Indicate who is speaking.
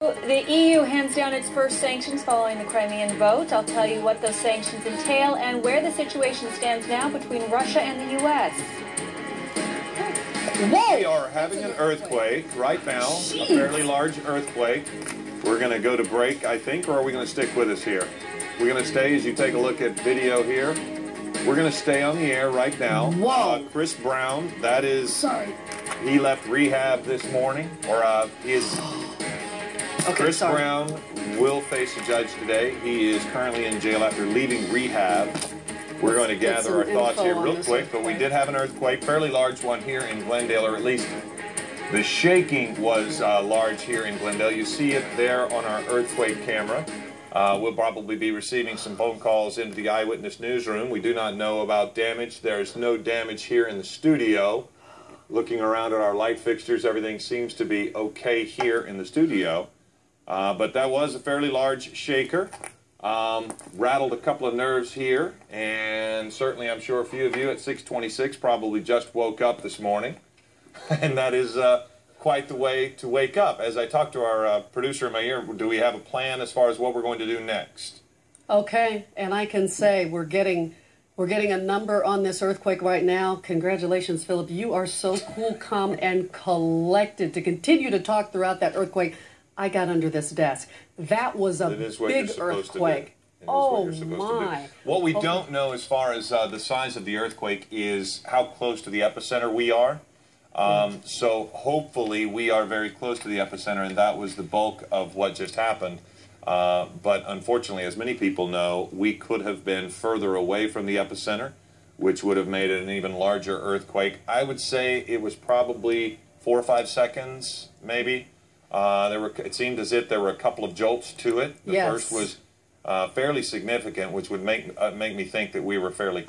Speaker 1: The EU hands down its first sanctions following the Crimean vote. I'll tell you what those sanctions entail and where the situation stands now between Russia and the U.S.
Speaker 2: We are having an earthquake right now, a fairly large earthquake. We're going to go to break, I think, or are we going to stick with us here? We're going to stay as you take a look at video here. We're going to stay on the air right now.
Speaker 3: Whoa.
Speaker 2: Chris Brown, that is...
Speaker 3: Sorry.
Speaker 2: He left rehab this morning, or he is... Chris Brown will face a judge today. He is currently in jail after leaving rehab. We're going to gather our thoughts here real quick, but we did have an earthquake, fairly large one here in Glendale, or at least the shaking was large here in Glendale. You see it there on our earthquake camera. We'll probably be receiving some phone calls into the Eyewitness newsroom. We do not know about damage. There's no damage here in the studio. Looking around at our light fixtures, everything seems to be okay here in the studio. But that was a fairly large shaker. Rattled a couple of nerves here, and certainly I'm sure a few of you at 6:26 probably just woke up this morning. And that is quite the way to wake up. As I talked to our producer in my ear, do we have a plan as far as what we're going to do next?
Speaker 3: Okay, and I can say we're getting a number on this earthquake right now. Congratulations, Philip. You are so cool, calm, and collected to continue to talk throughout that earthquake. I got under this desk. That was a big earthquake. Oh, my.
Speaker 2: What we don't know as far as the size of the earthquake is how close to the epicenter we are. So hopefully we are very close to the epicenter, and that was the bulk of what just happened. But unfortunately, as many people know, we could have been further away from the epicenter, which would have made it an even larger earthquake. I would say it was probably 4 or 5 seconds, maybe. It seemed as if there were a couple of jolts to it. The first was fairly significant, which would make me think that we were fairly close.